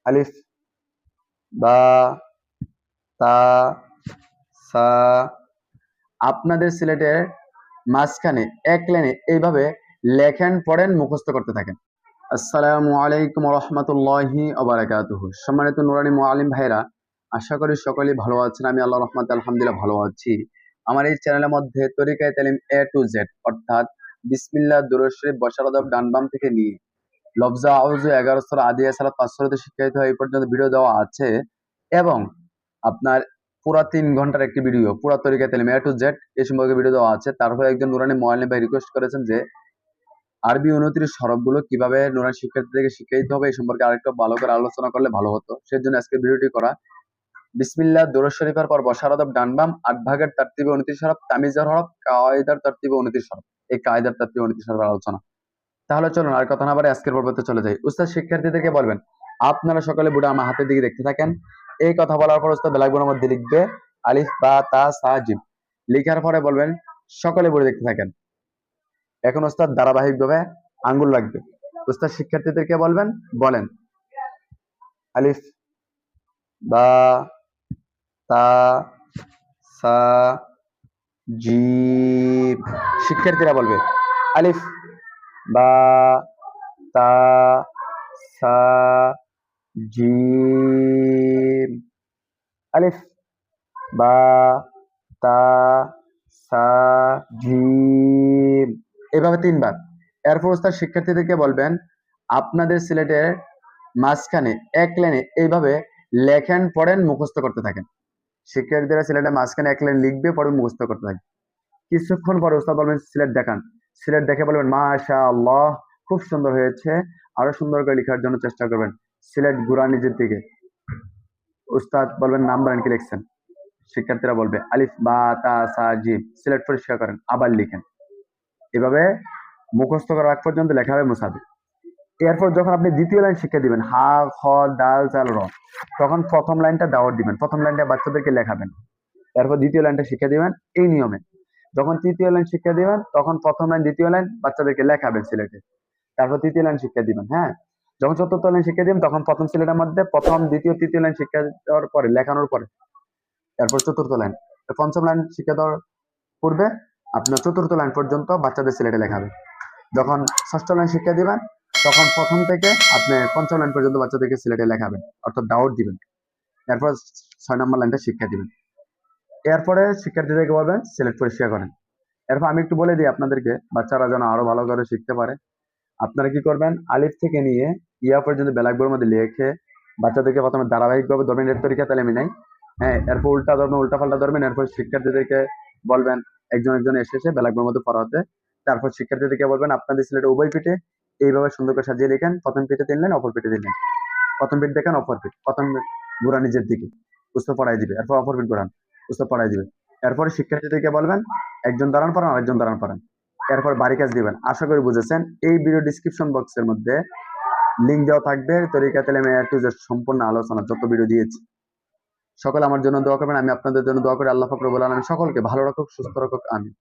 আলিফ, বা, তা, সা। আপনাদের সিলেটের মাঝখানে এক লাইনে এইভাবে লেখেন, পড়েন, মুখস্থ করতে থাকেন। আসসালামু আলাইকুম রহমতুল্লাহি ওবারাকাতুহু। সম্মানিত নুরানি মুআল্লিম ভাইরা, আশা করি সকলেই ভালো আছেন। আমি আল্লাহর রহমতে আলহামদুলিল্লাহ ভালো আছি। আমার এই চ্যানেলের মধ্যে তরিকায়ে তালিম A to Z, অর্থাৎ বিসমিল্লাহ, দুরূদ শরীফ, বসার আদব ডান বাম থেকে নিয়ে লফজা আউযু 11 স্তর, আদিয়া সালাত 5 স্তরতে শিক্ষায়িত হয় এই পর্যন্ত ভিডিও দেওয়া আছে। এবং আপনার পুরা 3 ঘন্টার একটি ভিডিও, পুরা তরিকায়ে তালিম A to Z এই সম্পর্কে ভিডিও দেওয়া আছে। তারপরে একজন নুরানি মুআল্লিম ভাই রিকোয়েস্ট করেছেন যে আরবি 29 হরফগুলো কিভাবে নুরানি শিক্ষার্থীদেরকে শিক্ষাইতে হবে এই সম্পর্কে আরেকটু ভালো করে আলোচনা করলে ভালো হতো। সেজন্য আজকে ভিডিওটি করা। বিসমিল্লাহ, দুরূদ শরীফের পর বসার আদব ডান বাম, 8 ভাগের তারতিবে 29 হরফ, তামিজের হরফ, কায়দার তারতিবে 29 হরফ। এই কায়দার তারতিবে 29 হরফের আলোচনা। তাহলে চলুন আর কথা না বাড়িয়ে আজকের পর্বতে চলে যাই। উস্তাদ শিক্ষার্থীদেরকে বলবেন, আপনারা সকলে বুড়া আমার হাতের দিকে দেখতে থাকেন। এই কথা বলার পর উস্তাদ ব্ল্যাকবোর্ডের মধ্যে লিখবে আলিফ, বা, তা, সা, জিম। লিখার পরে বলবেন সকলে বুড়ে দেখতে থাকেন। এখন উস্তাদ ধারাবাহিকভাবে আঙ্গুল রাখবে। উস্তাদ শিক্ষার্থীদেরকে বলবেন, বলেন আলিফ, বা, তা, সা, জিম। শিক্ষার্থীরা বলবে আলিফ, বা, তা, সা, জিম। আলিফ, বা, তা, সা, জিম। এভাবে 3 বার। এরপর উস্তাদ শিক্ষার্থীদেরকে বলবেন, আপনাদের সিলেটের মাঝখানে এক লাইনে এইভাবে লেখেন, পড়েন, মুখস্থ করতে থাকেন। শিক্ষার্থীরা সিলেটের মাঝখানে এক লাইন লিখবে, পড়ে মুখস্থ করতে থাকেন। কিছুক্ষণ পরে উস্তাদ বলবেন সিলেট দেখান। সিলেট দেখে বলবেন মাশাআল্লাহ, খুব সুন্দর হয়েছে, আরো সুন্দর করে লেখার জন্য চেষ্টা করবেন। সিলেট ঘুরা নিজের দিকে। উস্তাদ বলবেন নাম বলেন, কি লিখছেন। শিক্ষার্থীরা বলবে আলিফ, বা, তা, সা, জিম। সিলেট পরিষ্কার করেন, আবার লিখেন। এভাবে মুখস্থ করার আগ পর্যন্ত লেখা হবে মুসাবি। এরপর যখন আপনি দ্বিতীয় লাইন শিক্ষা দিবেন, হা, খ, দাল, চাল, র, তখন প্রথম লাইনটা দাওয়াত দিবেন, প্রথম লাইনটা বাচ্চাদেরকে লেখাবেন। এরপর দ্বিতীয় লাইনটা শিক্ষা দিবেন এই নিয়মে। যখন তৃতীয় লাইন শিক্ষা দিবেন তখন প্রথম লাইন দ্বিতীয় লাইন বাচ্চাদেরকে লেখাবেন সিলেটে। তারপর তৃতীয় লাইন শিক্ষা দিবেন। হ্যাঁ, যখন চতুর্থ লাইন শিক্ষা দিবেন তখন প্রথম সিলেটের মধ্যে প্রথম, দ্বিতীয়, তৃতীয় লাইন শিক্ষা দেওয়ার পরে, লেখানোর পরে তারপর চতুর্থ লাইন, পঞ্চম লাইন শিক্ষা দেওয়ার পূর্বে আপনার চতুর্থ লাইন পর্যন্ত বাচ্চাদের সিলেটে লেখাবেন। যখন ষষ্ঠ লাইন শিক্ষা দিবেন তখন প্রথম থেকে আপনি পঞ্চম লাইন পর্যন্ত বাচ্চাদেরকে সিলেটে লেখাবেন, অর্থাৎ দাওয়াত দিবেন। এরপর 6 নম্বর লাইনটা শিক্ষা দিবেন। এরপরে শিক্ষার্থীদেরকে বলবেন সিলেট পরিষ্কার করেন। এরপর আমি একটু বলে দিই আপনাদেরকে, বাচ্চারা যেন আরো ভালো করে শিখতে পারে। আপনারা কি করবেন, আলিফ থেকে নিয়ে ইয়া পর্যন্ত ব্ল্যাকবোর্ডের মধ্যে লিখে বাচ্চাদেরকে প্রথমে ধারাবাহিকভাবে ধরবেন, এর তরিকা তালিমি নাই। হ্যাঁ, এরপর উল্টা ধরবেন, উল্টা পাল্টা ধরবেন। এরপর শিক্ষার্থীদেরকে বলবেন একজন একজন এসে ব্ল্যাকবোর্ডের মধ্যে পড়াতে। তারপর শিক্ষার্থীদেরকে বলবেন আপনাদের সিলেটে উভয় পিঠে এইভাবে সুন্দর করে সাজিয়ে লিখেন। প্রথম পিঠে 3 লাইন, অপর পিঠে 3 লাইন। প্রথম পিঠ দেখেন, অপর পিঠ, প্রথম ঘোরা নিজের দিকে, উস্তাদ পড়াই দিবে। এরপর অপর পিঠ ঘোরান, উস্তাদ পড়াই দিবে। এরপরে শিক্ষার্থীদেরকে বলবেন একজন দাঁড়ান পড়ান, আরেকজন দাঁড়ান পড়ান। এরপর বাড়ি কাজ দিবেন। আশা করি বুঝেছেন। এই ভিডিও ডিসক্রিপশন বক্সের মধ্যে লিঙ্ক দেওয়া থাকবে তরিকা তালিম A to Z সম্পূর্ণ আলোচনা, যত ভিডিও দিয়েছি। সকলে আমার জন্য দোয়া করবেন, আমি আপনাদের জন্য দোয়া করি। আল্লাহ পাক রব্বুল আলামিন সকলকে ভালো রাখুক, সুস্থ রাখুক। আমিন।